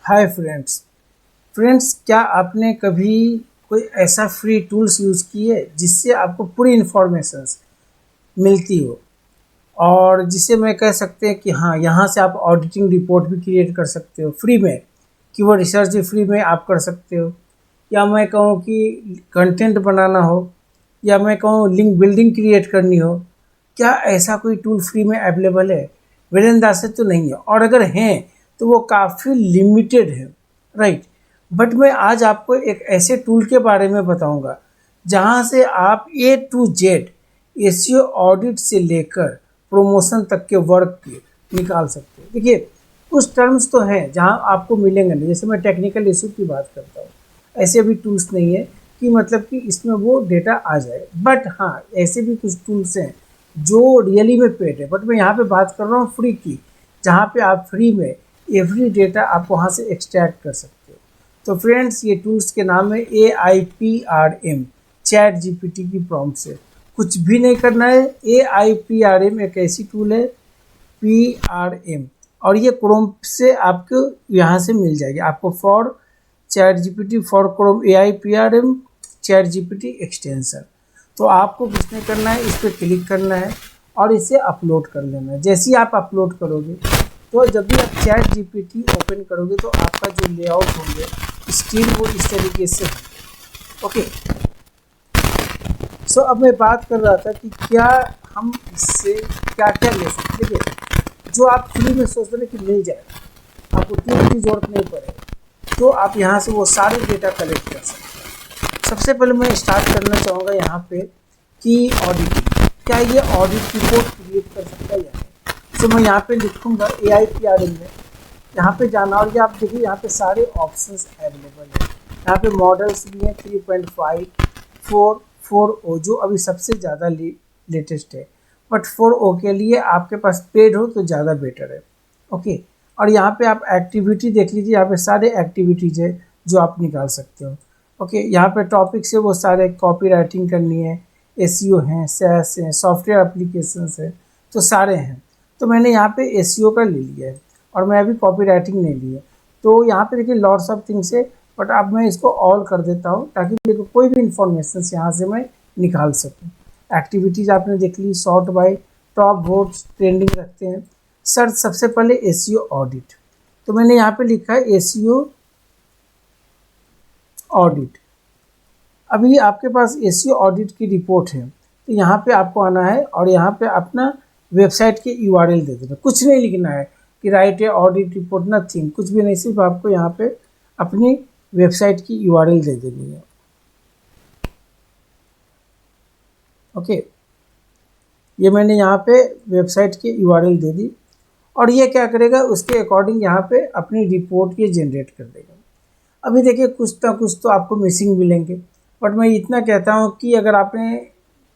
Hi friends. क्या आपने कभी कोई ऐसा फ्री टूल्स यूज़ किए जिससे आपको पूरी इन्फॉर्मेशंस मिलती हो और जिसे मैं कह सकते हैं कि हाँ, यहाँ से आप ऑडिटिंग रिपोर्ट भी क्रिएट कर सकते हो फ्री में, कि वो रिसर्च भी फ्री में आप कर सकते हो, या मैं कहूँ कि कंटेंट बनाना हो, या मैं कहूँ लिंक बिल्डिंग क्रिएट करनी हो। क्या ऐसा कोई टूल फ्री में अवेलेबल है? मेरे अंदाज से तो नहीं है, और अगर हैं तो वो काफ़ी लिमिटेड है, राइट। बट मैं आज आपको एक ऐसे टूल के बारे में बताऊंगा जहां से आप ए टू जेड एसईओ ऑडिट से लेकर प्रमोशन तक के वर्क के निकाल सकते हैं। देखिए, कुछ टर्म्स तो हैं जहां आपको मिलेंगे नहीं, जैसे मैं टेक्निकल इशू की बात करता हूँ, ऐसे भी टूल्स नहीं है कि मतलब कि इसमें वो डेटा आ जाए। बट हाँ, ऐसे भी कुछ टूल्स हैं जो रियली में पेड है, बट मैं यहाँ पे बात कर रहा हूँ फ्री की, जहाँ पे आप फ्री में एवरी डेटा आप वहाँ से एक्सट्रैक्ट कर सकते हो। तो फ्रेंड्स, ये टूल्स के नाम है AIPRM, चैट जीपीटी की प्रॉम्प्ट से कुछ भी नहीं करना है। AIPRM एक ऐसी टूल है, PRM, और ये क्रोम से आपको यहाँ से मिल जाएगी। आपको for chat GPT, for Chrome AIPRM chat GPT extension. तो आपको कुछ नहीं करना है, इस पर क्लिक करना है और इसे अपलोड कर लेना है। जैसे ही आप अपलोड करोगे तो जब भी आप चैट जीपीटी ओपन करोगे तो आपका जो लेआउट होंगे स्क्रीन वो इस तरीके से है। ओके, सो अब मैं बात कर रहा था कि क्या हम इससे क्या क्या ले सकते हैं। देखिए, जो आप फ्री में सोच रहे कि मिल जाएगा, आपको टूल की जरूरत नहीं पड़ेगी, तो आप यहाँ से वो सारे डेटा कलेक्ट कर सकते हैं। सबसे पहले मैं स्टार्ट करना चाहूँगा यहाँ पे कि ऑडिटिंग, क्या ये ऑडिट रिपोर्ट क्रिएट कर सकता है या नहीं। तो मैं यहाँ पे लिखूँगा AIPRM में, यहाँ पे जाना, और ये आप देखिए यहाँ पे सारे ऑप्शंस अवेलेबल हैं। यहाँ पे मॉडल्स भी हैं 3.5, 4, 4O जो अभी सबसे ज़्यादा लेटेस्ट है, बट 4O के लिए आपके पास पेड हो तो ज़्यादा बेटर है। ओके, और यहाँ पे आप एक्टिविटी देख लीजिए, यहाँ पे सारे एक्टिविटीज़ है जो आप निकाल सकते हो। ओके, यहाँ पे टॉपिक से वो सारे कॉपी राइटिंग करनी है, एसईओ हैं, SaaS हैं, सॉफ्टवेयर एप्लीकेशंस है, तो सारे हैं। तो मैंने यहाँ पे एसईओ का ले लिया है और मैं अभी कॉपी राइटिंग नहीं ली है। तो यहाँ पे देखिए लॉट्स ऑफ थिंग्स है, बट अब मैं इसको ऑल कर देता हूँ ताकि देखो कोई भी इंफॉर्मेशन यहाँ से मैं निकाल सकूँ। एक्टिविटीज़ आपने देख ली, sort by top votes, trending रखते हैं। सर, सबसे पहले एसईओ ऑडिट, तो मैंने यहाँ पे लिखा है एसईओ ऑडिट। अभी आपके पास एसईओ ऑडिट की रिपोर्ट है, तो यहाँ पे आपको आना है और यहाँ पे अपना वेबसाइट के URL दे देना। कुछ नहीं लिखना है कि राइट है ऑडिट रिपोर्ट, नथिंग, कुछ भी नहीं, सिर्फ आपको यहाँ पे अपनी वेबसाइट की URL दे देनी है। ओके, ये मैंने यहाँ पे वेबसाइट की URL दे दी और ये क्या करेगा, उसके अकॉर्डिंग यहाँ पे अपनी रिपोर्ट ये जनरेट कर देगा। अभी देखिए कुछ ना कुछ तो आपको मिसिंग मिलेंगे, बट मैं इतना कहता हूँ कि अगर आपने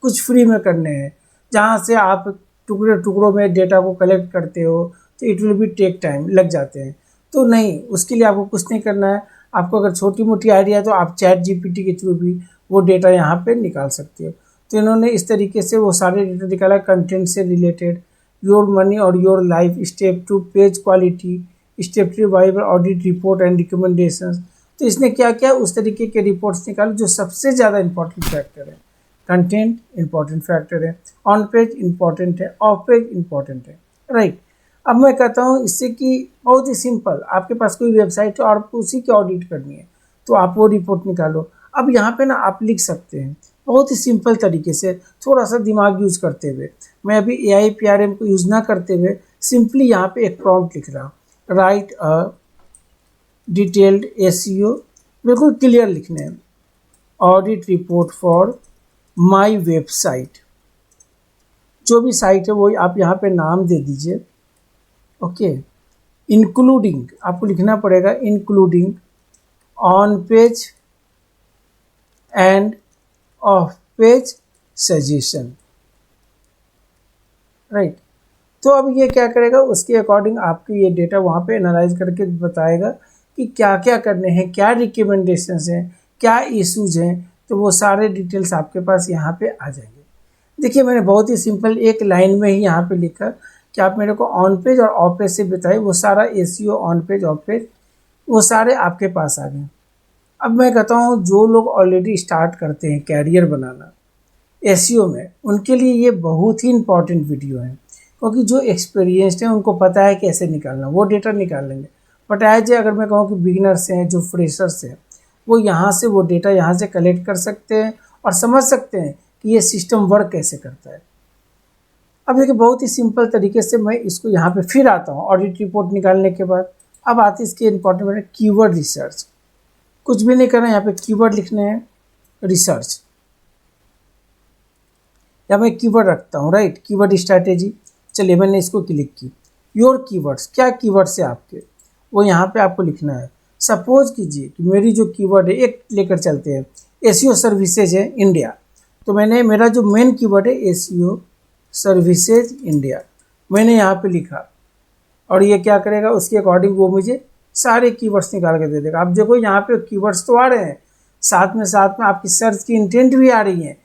कुछ फ्री में करने हैं जहाँ से आप टुकड़े टुकड़ों में डेटा को कलेक्ट करते हो, तो it will be take time, लग जाते हैं। तो नहीं, उसके लिए आपको कुछ नहीं करना है। आपको अगर छोटी मोटी आइडिया है तो आप चैट जीपीटी के थ्रू भी वो डेटा यहाँ पे निकाल सकते हो। तो इन्होंने इस तरीके से वो सारे डेटा निकाला, कंटेंट से रिलेटेड, योर मनी और your life, step 2 page quality, step 3 Viber audit report and recommendations. तो इसने क्या किया, उस तरीके के रिपोर्ट्स निकाले जो सबसे ज़्यादा इंपॉर्टेंट फैक्टर है। कंटेंट इंपॉर्टेंट फैक्टर है, ऑन पेज इंपॉर्टेंट है, ऑफ पेज इंपॉर्टेंट है, राइट। अब मैं कहता हूँ इससे कि बहुत ही सिंपल, आपके पास कोई वेबसाइट है और आपको उसी की ऑडिट करनी है, तो आप वो रिपोर्ट निकालो। अब यहाँ पे ना आप लिख सकते हैं बहुत ही सिंपल तरीके से, थोड़ा सा दिमाग यूज़ करते हुए। मैं अभी AIPRM को यूज़ ना करते हुए सिंपली यहाँ पे एक प्रॉम्प्ट लिख रहा हूँ, राइट अ डिटेल्ड एसईओ, बिल्कुल क्लियर लिखने हैं, audit report for my website. जो भी साइट है वो आप यहाँ पे नाम दे दीजिए। ओके, इंक्लूडिंग आपको लिखना पड़ेगा, including on page end of page suggestion, right. तो अब ये क्या करेगा, उसके अकॉर्डिंग आपके ये डेटा वहाँ पे एनालाइज करके बताएगा कि क्या क्या करने हैं, क्या रिकमेंडेशंस हैं, क्या इश्यूज हैं। तो वो सारे डिटेल्स आपके पास यहाँ पे आ जाएंगे। देखिए, मैंने बहुत ही सिंपल एक लाइन में ही यहाँ पे लिखा कि आप मेरे को ऑन पेज और ऑफ पेज से बताइए, वो सारा SEO on page off page वो सारे आपके पास आ गए। अब मैं कहता हूँ जो लोग ऑलरेडी स्टार्ट करते हैं कैरियर बनाना एसईओ में, उनके लिए ये बहुत ही इंपॉर्टेंट वीडियो है, क्योंकि जो एक्सपीरियंस्ड हैं उनको पता है कैसे निकालना, वो डेटा निकाल लेंगे। बट एज अगर मैं कहूँ कि बिगिनर्स हैं, जो फ्रेशर्स हैं, वो यहाँ से वो डेटा यहाँ से कलेक्ट कर सकते हैं और समझ सकते हैं कि ये सिस्टम वर्क कैसे करता है। अब देखिए बहुत ही सिंपल तरीके से मैं इसको यहाँ पे फिर आता हूँ ऑडिट रिपोर्ट निकालने के बाद। अब आती है इसके इंपॉर्टेंट है कीवर्ड रिसर्च। कुछ भी नहीं करना है, यहाँ पे कीवर्ड लिखने हैं, रिसर्च, या मैं कीवर्ड रखता हूँ, राइट, कीवर्ड स्ट्रैटेजी। चलिए मैंने इसको क्लिक की। योर कीवर्ड्स, क्या कीवर्ड्स है आपके, वो यहाँ पे आपको लिखना है। सपोज कीजिए कि मेरी जो कीवर्ड है, एक लेकर चलते हैं, एसईओ सर्विसेज है इंडिया, तो मैंने मेरा जो मेन कीवर्ड है एसईओ सर्विसेज इंडिया, मैंने यहाँ पे लिखा, और ये क्या करेगा, उसके अकॉर्डिंग वो मुझे सारे कीवर्ड्स निकाल के दे देगा। आप देखो यहाँ पे कीवर्ड्स तो आ रहे हैं, साथ में आपकी सर्च की इंटेंट भी आ रही है,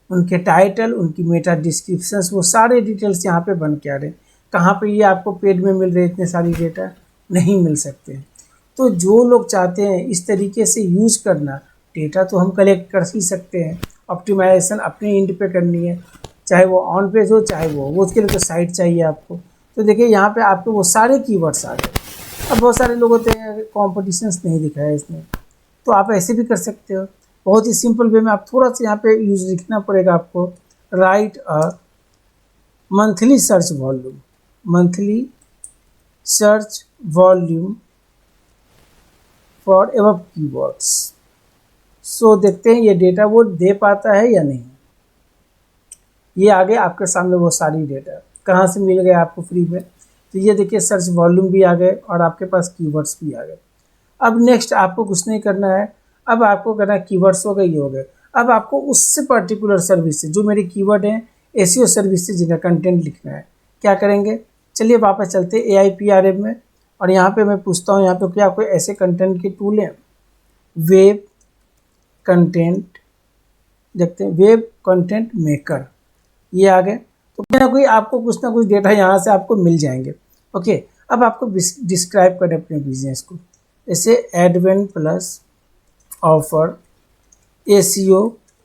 उनके टाइटल, उनकी मेटा डिस्क्रिप्शंस, वो सारे डिटेल्स यहाँ पे बन के आ रहे हैं। कहाँ पे ये आपको पेड में मिल रहे इतने सारी डेटा, नहीं मिल सकते हैं। तो जो लोग चाहते हैं इस तरीके से यूज़ करना, डेटा तो हम कलेक्ट कर ही सकते हैं, ऑप्टिमाइजेशन अपने एंड पे करनी है, चाहे वो ऑन पेज हो चाहे वो उसके लिए तो साइट चाहिए आपको। तो देखिए यहाँ पे आपको वो सारे कीवर्ड्स आ गए। अब बहुत सारे लोग होते हैं कॉम्पिटिशन्स नहीं दिखाया इसमें, तो आप ऐसे भी कर सकते हो बहुत ही सिंपल वे में। आप थोड़ा सा यहाँ पे यूज लिखना पड़ेगा आपको, write a monthly search volume, monthly search volume for above keywords. So देखते हैं ये डेटा वो दे पाता है या नहीं। ये आगे आपके सामने वो सारी डेटा कहाँ से मिल गए आपको फ्री में, तो ये देखिए सर्च वॉल्यूम भी आ गए और आपके पास कीवर्ड्स भी आ गए। अब नेक्स्ट आपको कुछ नहीं करना है, अब आपको करना है कीवर्ड्स हो गए, ये हो गए। अब आपको उससे पर्टिकुलर सर्विस से जो मेरे कीवर्ड हैं एसईओ सर्विस से जिनका कंटेंट लिखना है, क्या करेंगे, चलिए वापस चलते हैं AIPRM में, और यहाँ पे मैं पूछता हूँ यहाँ पे क्या कोई ऐसे कंटेंट के टूल हैं, वेब कंटेंट, देखते हैं वेब कंटेंट मेकर, ये आ गए। तो कोई ना कोई आपको कुछ ना कुछ डेटा यहाँ से आपको मिल जाएंगे। ओके, अब आपको डिस्क्राइब करें अपने बिजनेस को, जैसे एडवेंट प्लस ऑफर एसईओ,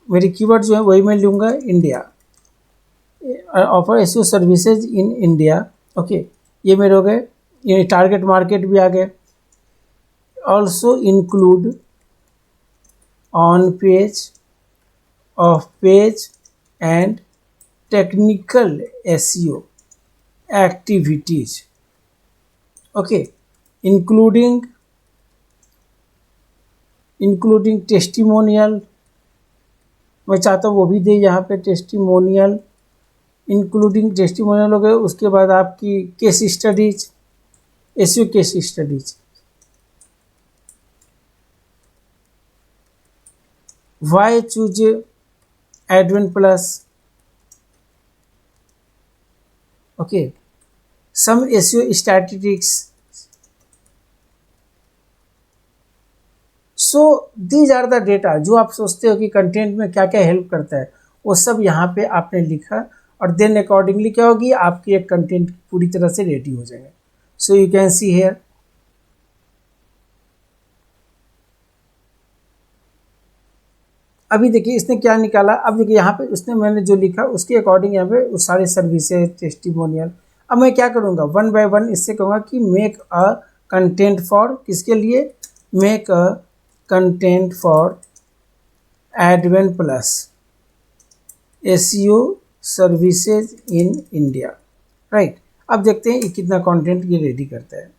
मेरी कीवर्ड जो है वही मैं लूँगा, India, offer SEO services in India. Okay, ये मेरे हो गए, ये टारगेट मार्केट भी आ गए। Also include on page, off page and technical SEO activities. Okay, including testimonial, मैं चाहता हूँ वो भी दे यहाँ पे, टेस्टिमोनियल, इंक्लूडिंग टेस्टिमोनियल हो गए। उसके बाद आपकी case studies, SEO case studies, why choose Advent plus. Okay, some SEO statistics. So these are the data, जो आप सोचते हो कि कंटेंट में क्या क्या हेल्प करता है, वो सब यहाँ पे आपने लिखा, और देन अकॉर्डिंगली क्या होगी, आपकी एक कंटेंट पूरी तरह से रेडी हो जाएगा। So you can see here, अभी देखिए इसने क्या निकाला। अब देखिए यहाँ पे उसने मैंने जो लिखा उसके अकॉर्डिंग यहाँ पे उस सारे सर्विसेज, टेस्टिमोनियल। अब मैं क्या करूँगा, वन बाय वन इससे कहूँगा कि मेक अ कंटेंट फॉर, किसके लिए, make a content for advent plus SEO services in India, right. अब देखते हैं ये कितना कंटेंट ये रेडी करता है।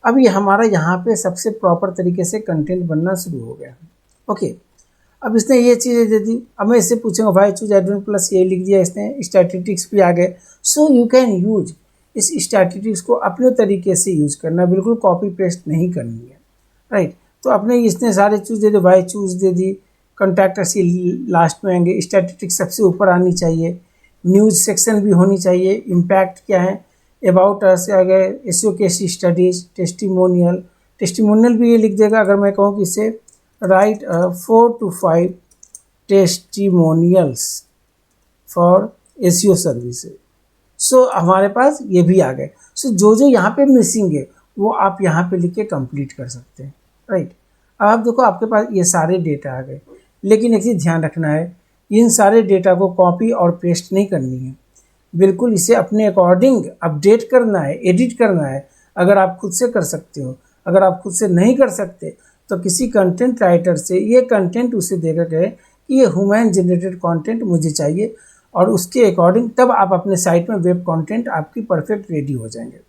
अब ये हमारा यहाँ पे सबसे प्रॉपर तरीके से कंटेंट बनना शुरू हो गया। ओके, अब इसने ये चीज़ें दे दी। अब मैं इससे पूछूंगा वाई चूज एडवेंट प्लस, ये लिख दिया इसने, स्टैटिस्टिक्स भी आ गए। सो यू कैन यूज इस स्टैटिस्टिक्स को अपने तरीके से यूज करना, बिल्कुल कॉपी पेस्ट नहीं करनी है, राइट। तो अपने इसने सारे चूज दे दी, वाई चूज दे दी, कॉन्टैक्टर्स लास्ट में आएंगे, स्टैटिस्टिक्स सबसे ऊपर आनी चाहिए, न्यूज़ सेक्शन भी होनी चाहिए, इम्पैक्ट क्या है, अबाउट अस आ गए, एसईओ केस स्टडीज, टेस्टिमोनियल भी ये लिख देगा। अगर मैं कहूँ कि इसे write 4 to 5 testimonials for SEO services, so हमारे पास ये भी आ गए। सो जो जो यहाँ पे मिसिंग है वो आप यहाँ पे लिख के कंप्लीट कर सकते हैं, राइट। अब आप देखो आपके पास ये सारे डेटा आ गए, लेकिन एक चीज़ ध्यान रखना है, इन सारे डेटा को कॉपी और पेस्ट नहीं करनी है, बिल्कुल इसे अपने अकॉर्डिंग अपडेट करना है, एडिट करना है। अगर आप खुद से कर सकते हो, अगर आप खुद से नहीं कर सकते तो किसी कंटेंट राइटर से ये कंटेंट उसे देकर गए कि ये ह्यूमन जनरेटेड कंटेंट मुझे चाहिए, और उसके अकॉर्डिंग तब आप अपने साइट में वेब कंटेंट आपकी परफेक्ट रेडी हो जाएंगे।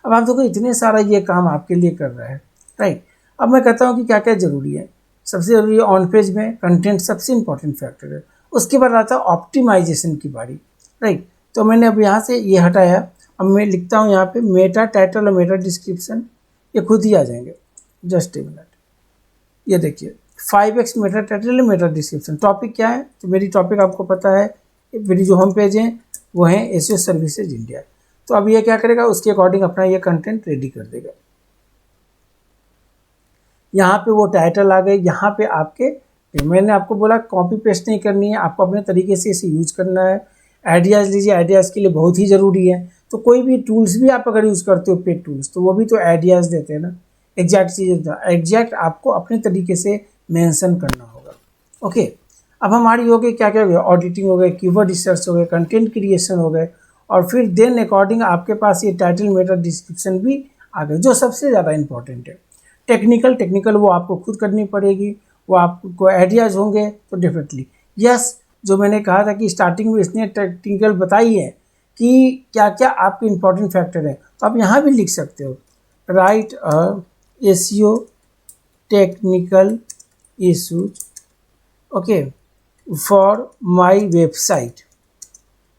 अब आप देखो इतने सारा ये काम आपके लिए कर रहा है, राइट। अब मैं कहता हूँ कि क्या क्या ज़रूरी है। सबसे ज़रूरी है ऑन पेज में कंटेंट सबसे इंपॉर्टेंट फैक्टर है। उसके बाद आता है ऑप्टिमाइजेशन की बारी, राइट। तो मैंने अब यहाँ से ये हटाया, अब मैं लिखता हूँ यहाँ पे मेटा टाइटल और मेटा डिस्क्रिप्शन, ये खुद ही आ जाएंगे। जस्ट ए मिनट, ये देखिए 5x Meta title Meta description. Topic क्या है, तो मेरी टॉपिक आपको पता है, मेरी जो होम पेज है वो है एसईओ सर्विसेज इंडिया। तो अब ये क्या करेगा, उसके अकॉर्डिंग अपना ये कंटेंट रेडी कर देगा। यहाँ पे वो टाइटल आ गए, यहाँ पे आपके, मैंने आपको बोला कॉपी पेस्ट नहीं करनी है, आपको अपने तरीके से इसे यूज करना है। आइडियाज़ लीजिए, आइडियाज़ के लिए बहुत ही ज़रूरी है। तो कोई भी टूल्स भी आप अगर यूज़ करते हो पेड टूल्स, तो वो भी तो आइडियाज़ देते हैं ना, एग्जैक्ट चीज़ें एग्जैक्ट आपको अपने तरीके से मेंशन करना होगा। ओके, अब हमारी हो गई क्या क्या हो गया, ऑडिटिंग हो गए, कीवर्ड रिसर्च हो गए, कंटेंट क्रिएशन हो गए, और फिर देन अकॉर्डिंग आपके पास ये टाइटल मेटा डिस्क्रिप्शन भी आ गए, जो सबसे ज़्यादा इंपॉर्टेंट है। टेक्निकल वो आपको खुद करनी पड़ेगी, वो आपको आइडियाज़ होंगे तो डेफिनेटली यस। जो मैंने कहा था कि स्टार्टिंग में इसने टेक्निकल बताई है कि क्या क्या आपके इंपॉर्टेंट फैक्टर हैं, तो आप यहाँ भी लिख सकते हो, right SEO technical issues okay for my website.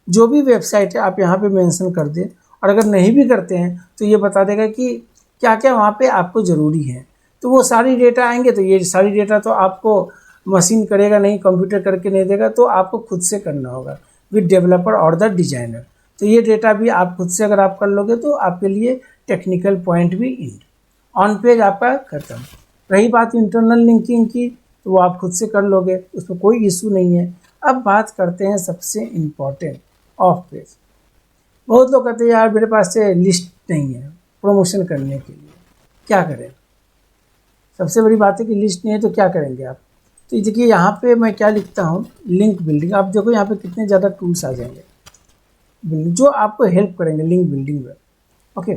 जो भी वेबसाइट है आप यहाँ पे मेंशन कर दें, और अगर नहीं भी करते हैं तो ये बता देगा कि क्या क्या वहाँ पे आपको ज़रूरी है। तो वो सारी डेटा आएंगे, तो ये सारी डेटा तो आपको मशीन करेगा नहीं, कंप्यूटर करके नहीं देगा, तो आपको खुद से करना होगा विद डेवलपर और द डिजाइनर। तो ये डेटा भी आप खुद से अगर आप कर लोगे तो आपके लिए टेक्निकल पॉइंट भी इंड, ऑन पेज आपका खत्म। रही बात इंटरनल लिंकिंग की, तो वो आप खुद से कर लोगे, उसमें कोई इशू नहीं है। अब बात करते हैं सबसे इम्पॉर्टेंट, ऑफ पेज। बहुत लोग कहते हैं यार मेरे पास से लिस्ट नहीं है प्रमोशन करने के लिए, क्या करें। सबसे बड़ी बात है कि लिस्ट नहीं है तो क्या करेंगे आप। तो देखिए यहाँ पे मैं क्या लिखता हूँ, लिंक बिल्डिंग। आप देखो यहाँ पे कितने ज़्यादा टूल्स आ जाएंगे बिल्डिंग, जो आपको हेल्प करेंगे लिंक बिल्डिंग में। ओके,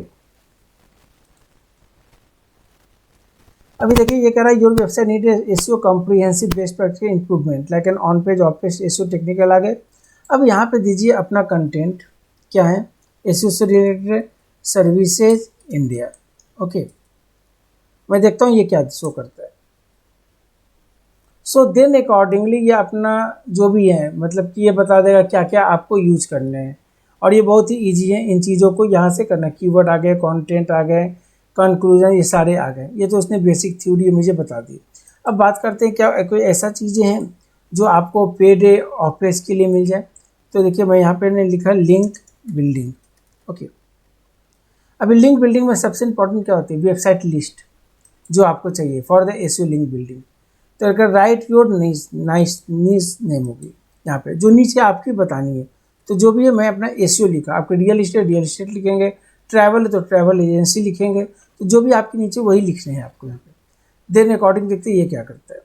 अभी देखिए ये कह रहा है your website need SEO comprehensive best practice improvement like an on page off page SEO technical आ गए। अब यहाँ पे दीजिए अपना कंटेंट क्या है, एसईओ से रिलेटेड सर्विसेज इंडिया। ओके, मैं देखता हूँ ये क्या शो करता है। सो देन अकॉर्डिंगली ये अपना जो भी है, मतलब कि ये बता देगा क्या क्या आपको यूज करने हैं, और ये बहुत ही ईजी है इन चीज़ों को यहाँ से करना। कीवर्ड आ गए, कंटेंट आ गए, कंक्लूजन, ये सारे आ गए। ये तो उसने बेसिक थ्योरी मुझे बता दी। अब बात करते हैं क्या कोई ऐसा चीज़ें हैं जो आपको पेड ऑफिस के लिए मिल जाए। तो देखिए मैं यहाँ पे ने लिखा लिंक बिल्डिंग। ओके, अभी लिंक बिल्डिंग में सबसे इंपॉर्टेंट क्या होती है, वेबसाइट लिस्ट जो आपको चाहिए for the SEO link building. तो अगर राइट योर नीच नेम होगी यहाँ पे, जो नीचे आपकी बतानी है। तो जो भी है मैं अपना एसईओ लिखा, आपके रियल इस्टेट लिखेंगे, ट्रैवल है तो ट्रैवल एजेंसी लिखेंगे, तो जो भी आपके नीचे वही लिखने हैं आपको यहाँ पे। देन अकॉर्डिंग देखते हैं ये क्या करता है।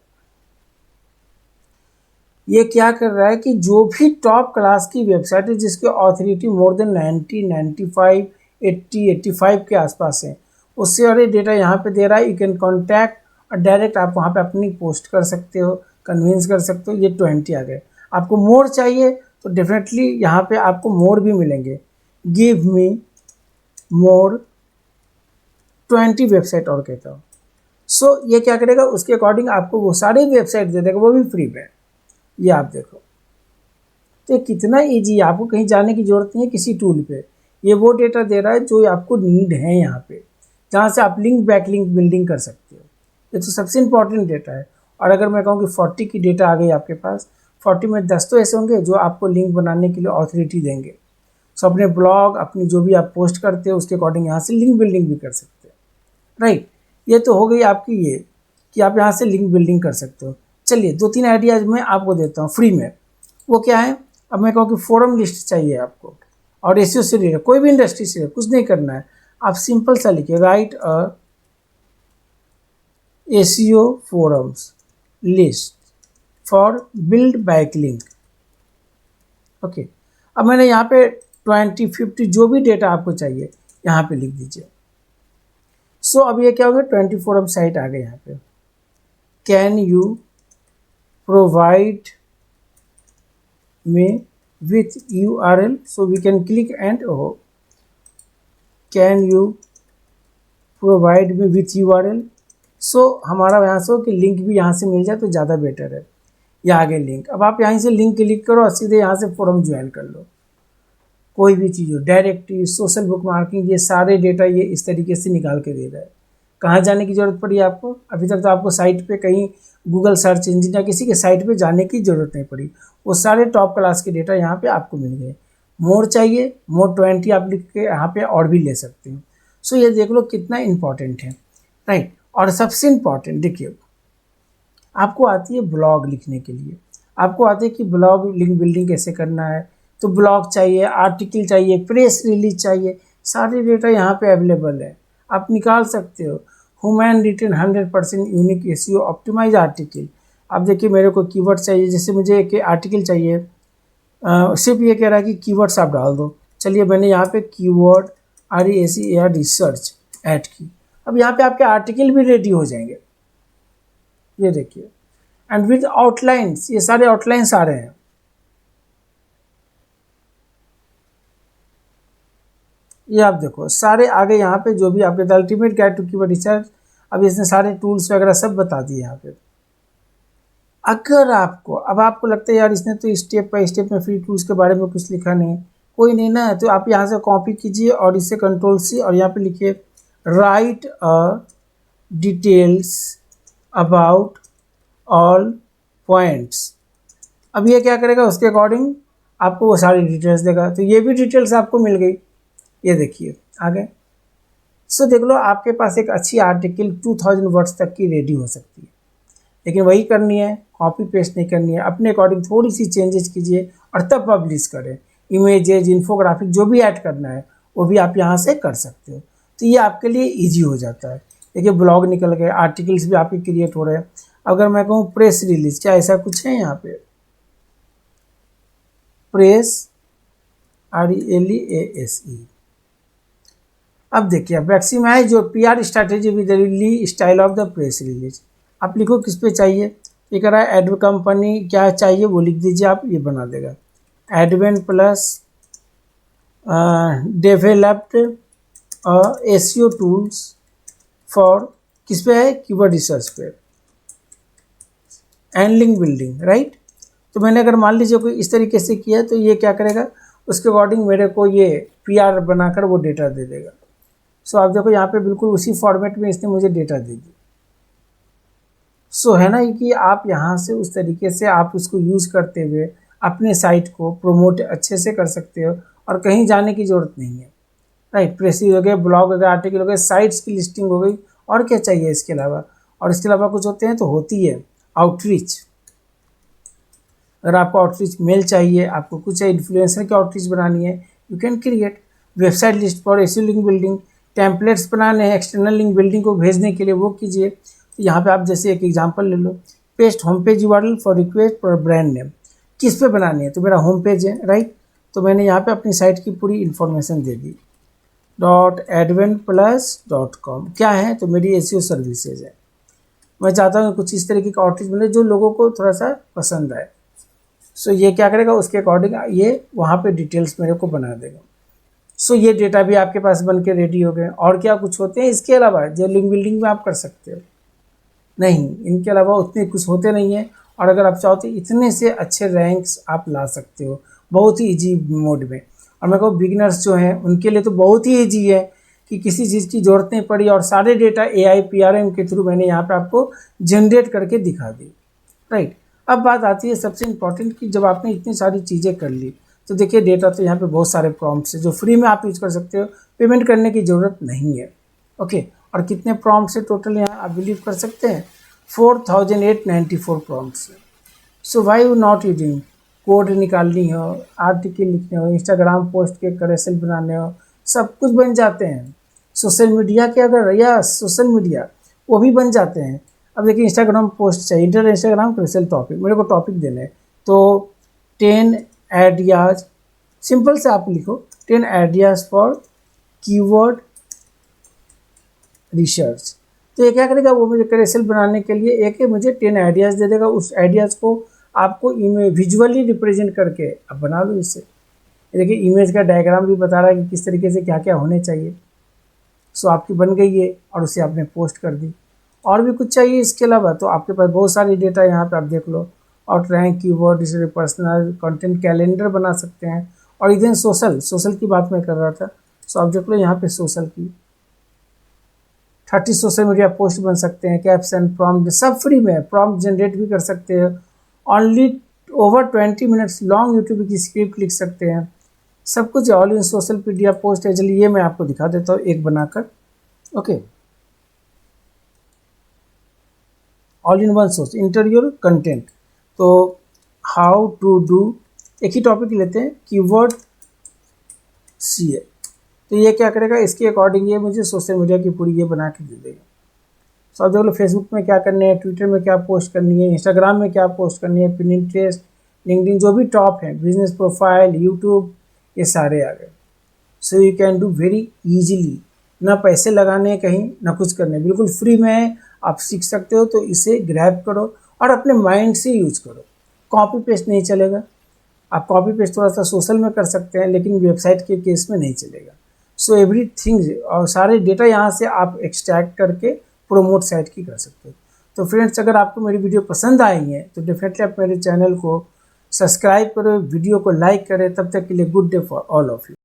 ये क्या कर रहा है कि जो भी टॉप क्लास की वेबसाइट है जिसकी ऑथोरिटी मोर देन 90, 95, 80, 85 के आसपास है, उससे और ये डेटा यहाँ पे दे रहा है। यू कैन कॉन्टैक्ट, और डायरेक्ट आप वहाँ पे अपनी पोस्ट कर सकते हो, कन्विंस कर सकते हो। ये 20 आ गए। आपको मोर चाहिए तो डेफिनेटली यहाँ पे आपको मोर भी मिलेंगे। गिव मी मोर 20 वेबसाइट और कहता हूँ। सो ये क्या करेगा, उसके अकॉर्डिंग आपको वो सारी वेबसाइट दे देगा, वो भी फ्री में। ये आप देखो, तो ये कितना ईजी है, आपको कहीं जाने की जरूरत नहीं है किसी टूल पे। ये वो डेटा दे रहा है जो आपको नीड है यहाँ पे, जहाँ से आप लिंक बैकलिंक बिल्डिंग कर सकते हो। ये तो सबसे इंपॉर्टेंट डेटा है। और अगर मैं कहूँ कि 40 की डेटा आ गई आपके पास, 40 में 10 तो ऐसे होंगे जो आपको लिंक बनाने के लिए ऑथोरिटी देंगे। सो अपने ब्लॉग, अपनी जो भी आप पोस्ट करते हो उसके अकॉर्डिंग यहाँ से लिंक बिल्डिंग भी कर सकते हैं, राइट। ये तो हो गई आपकी ये कि आप यहाँ से लिंक बिल्डिंग कर सकते हो। चलिए 2-3 आइडियाज़ मैं आपको देता हूँ फ्री में। वो क्या है, अब मैं कहूँ कि फोरम लिस्ट चाहिए आपको, और एसईओ से रिलेटेड कोई भी इंडस्ट्री से कुछ नहीं करना है, आप सिंपल सा लिखिए, right a ACO forums list for build backlink. Okay, अब मैंने यहाँ पे 2050 जो भी डेटा आपको चाहिए यहाँ पे लिख दीजिए। सो अब ये क्या हो गया, 20 फोरम साइट आ गए यहाँ पे। कैन यू प्रोवाइड में with URL, so we can click and can you provide me with URL। सो हमारा यहाँ से हो कि लिंक भी यहाँ से मिल जाए तो ज़्यादा बेटर है। या आगे लिंक, अब आप यहाँ से लिंक क्लिक करो और सीधे यहाँ से फोरम ज्वाइन कर लो। कोई भी चीज़ हो, डायरेक्टरी, सोशल बुक मार्किंग, ये सारे डेटा ये इस तरीके से निकाल के दे रहा है। कहाँ जाने की ज़रूरत पड़ी आपको? अभी तक तो आपको साइट पे कहीं गूगल सर्च इंजन या किसी के साइट पे जाने की ज़रूरत नहीं पड़ी। वो सारे टॉप क्लास के डेटा यहाँ पे आपको मिल गए। मोर चाहिए, मोर 20 आप लिख के यहाँ पे और भी ले सकते हो। सो ये देख लो कितना इम्पॉर्टेंट है, राइट। और सबसे इम्पॉर्टेंट देखिए, आपको आती है ब्लॉग लिखने के लिए, आपको आती है कि ब्लॉग लिंक बिल्डिंग कैसे करना है। तो ब्लॉग चाहिए, आर्टिकल चाहिए, प्रेस रिलीज चाहिए, सारे डेटा यहाँ पे अवेलेबल है, आप निकाल सकते हो। Human written 100% unique SEO optimize article. अब देखिए मेरे को कीवर्ड चाहिए, जैसे मुझे एक आर्टिकल चाहिए, सिर्फ ये कह रहा है कि कीवर्ड्स आप डाल दो। चलिए मैंने यहाँ पे कीवर्ड RESEAR रिसर्च ऐड की। अब यहाँ पे आपके आर्टिकल भी रेडी हो जाएंगे, ये देखिए, एंड विद आउटलाइंस, ये सारे आउटलाइंस आ रहे हैं। ये आप देखो सारे आगे यहाँ पे जो भी आपके ultimate guide to keyword research, अब इसने सारे टूल्स वगैरह सब बता दिए यहाँ पे। अगर आपको अब आपको लगता है यार इसने तो स्टेप बाय स्टेप में फ्री टूल्स के बारे में कुछ लिखा नहीं, कोई नहीं ना, तो आप यहाँ से कॉपी कीजिए और इसे Ctrl+C और यहाँ पे लिखिए right details about all points. अब ये क्या करेगा, उसके अकॉर्डिंग आपको वो सारी डिटेल्स देगा। तो ये भी डिटेल्स आपको मिल गई, ये देखिए आ गए। सो देख लो आपके पास एक अच्छी आर्टिकल 2000 वर्ड्स तक की रेडी हो सकती है। लेकिन वही करनी है, कॉपी पेस्ट नहीं करनी है, अपने अकॉर्डिंग थोड़ी सी चेंजेस कीजिए और तब पब्लिश करें। इमेजेज, इन्फोग्राफिक जो भी ऐड करना है वो भी आप यहाँ से कर सकते हो। तो ये आपके लिए ईजी हो जाता है। देखिए ब्लॉग निकल गए, आर्टिकल्स भी आपके क्रिएट हो रहे हैं। अगर मैं कहूँ प्रेस रिलीज, क्या ऐसा कुछ है यहाँ पे? Press RELEASE। अब देखिए मैक्सिमाइज जो PR strategy with relief style of the press release. आप लिखो किस पे चाहिए, ये कह रहा है एडव कंपनी क्या चाहिए वो लिख दीजिए आप, ये बना देगा। Advent plus developed SEO tools for, किस पे है? कीवर्ड रिसर्च पे एंड लिंक बिल्डिंग, राइट। तो मैंने अगर मान लीजिए कोई इस तरीके से किया तो ये क्या करेगा, उसके अकॉर्डिंग मेरे को ये PR बनाकर वो डेटा दे देगा। सो आप देखो यहाँ पे बिल्कुल उसी फॉर्मेट में इसने मुझे डेटा दे दी। सो है ना कि आप यहाँ से उस तरीके से आप उसको यूज़ करते हुए अपने साइट को प्रमोट अच्छे से कर सकते हो और कहीं जाने की ज़रूरत नहीं है, राइट। प्रेस हो गए, ब्लॉग हो गए, आर्टिकल हो गए, साइट्स की लिस्टिंग हो गई, और क्या चाहिए इसके अलावा? और इसके अलावा कुछ होते हैं तो होती है आउटरीच। अगर आपको आउटरीच मेल चाहिए, आपको कुछ इन्फ्लुएंसर की आउटरीच बनानी है, you can create. Website list for SEO link building, templates बनाने हैं एक्सटर्नल लिंक बिल्डिंग को भेजने के लिए, वो कीजिए। तो यहाँ पे आप जैसे एक एग्जांपल ले लो, paste home page URL for request for brand name. किस पे बनानी है? तो मेरा होम पेज है, राइट। तो मैंने यहाँ पे अपनी साइट की पूरी इन्फॉर्मेशन दे दी। .adventplus.com क्या है? तो मेरी SEO सर्विसेज है। मैं चाहता हूँ कुछ इस तरीके का आउटरीच मिले जो लोगों को थोड़ा सा पसंद आए। सो ये क्या करेगा, उसके अकॉर्डिंग ये वहाँ पे डिटेल्स मेरे को बना देगा। सो ये डेटा भी आपके पास बन के रेडी हो गए। और क्या कुछ होते हैं इसके अलावा जो लिंक बिल्डिंग में आप कर सकते हो? नहीं, इनके अलावा उतने कुछ होते नहीं हैं। और अगर आप चाहो तो इतने से अच्छे रैंक्स आप ला सकते हो बहुत ही ईजी मोड में। और मैं कहूँ बिगिनर्स जो हैं उनके लिए तो बहुत ही ईजी है कि किसी चीज़ की ज़रूरत नहीं पड़ी और सारे डेटा AI PRM के थ्रू मैंने यहाँ पे आपको जनरेट करके दिखा दी, राइट। अब बात आती है सबसे इम्पॉर्टेंट कि जब आपने इतनी सारी चीज़ें कर ली तो देखिए डेटा तो यहाँ पे बहुत सारे प्रॉम्प्ट्स है जो फ्री में आप यूज़ कर सकते हो, पेमेंट करने की ज़रूरत नहीं है, ओके। और कितने प्रॉम्प्ट्स है टोटल यहाँ आप बिलीव कर सकते हैं? 4894 प्रॉम्प्ट्स है। So why you not using? Code निकालनी हो, आर्टिकल लिखने हो, इंस्टाग्राम पोस्ट के कैरोसेल बनाने हो, सब कुछ बन जाते हैं। सोशल मीडिया के अगर या सोशल मीडिया वो भी बन जाते हैं। अब देखिए इंस्टाग्राम पोस्ट चाहिए, इंस्टाग्राम कमर्शियल टॉपिक, मेरे को टॉपिक देने हैं तो 10 आइडियाज, सिंपल से आप लिखो 10 आइडियाज़ फॉर कीवर्ड रिसर्च। तो ये क्या करेगा, वो मुझे कमर्शियल बनाने के लिए एक मुझे 10 आइडियाज़ दे देगा। उस आइडियाज़ को आपको विजुअली रिप्रेजेंट करके आप बना लो इससे। देखिए इमेज का डायग्राम भी बता रहा है कि किस तरीके से क्या क्या होने चाहिए। सो आपकी बन गई है और उसे आपने पोस्ट कर दी। और भी कुछ चाहिए इसके अलावा तो आपके पास बहुत सारी डेटा यहाँ पे आप देख लो। और rank, keyword, personal content, calendar बना सकते हैं। और इधर सोशल की बात मैं कर रहा था। सो आप देख लो यहाँ पे सोशल की 30 सोशल मीडिया पोस्ट बन सकते हैं। कैप्शन, प्रॉम्प्ट सब फ्री में है। प्रॉम्प्ट जनरेट भी कर सकते हैं। Only over 20 minutes long YouTube की स्क्रिप्ट लिख सकते हैं। सब कुछ all in social media post है। चलिए ये मैं आपको दिखा देता हूँ एक बनाकर। Okay, all in one source interview content. तो हाउ टू डू, एक ही टॉपिक लेते हैं, कीवर्ड सीए। तो ये क्या करेगा, इसके अकॉर्डिंग ये मुझे सोशल मीडिया की पूरी ये बना के दे देगा। सब देख लो फेसबुक में क्या करने हैं, ट्विटर में क्या पोस्ट करनी है, इंस्टाग्राम में क्या पोस्ट करनी है, पिनिंटरेस्ट, लिंक्डइन, जो भी टॉप है, बिजनेस प्रोफाइल, यूट्यूब, ये सारे आ गए। सो you can do very easily, ना पैसे लगाने कहीं ना कुछ करने, बिल्कुल फ्री में आप सीख सकते हो। तो इसे ग्रैब करो और अपने माइंड से यूज करो। कॉपी पेस्ट नहीं चलेगा। आप कॉपी पेस्ट थोड़ा सा सोशल में कर सकते हैं लेकिन वेबसाइट के केस में नहीं चलेगा। सो एवरीथिंग और सारे डेटा यहाँ से आप एक्सट्रैक्ट करके प्रोमोट साइट की कर सकते हो। तो फ्रेंड्स, अगर आपको मेरी वीडियो पसंद आई है तो डेफिनेटली आप मेरे चैनल को सब्सक्राइब करो, वीडियो को लाइक करें। तब तक के लिए good day for all of you.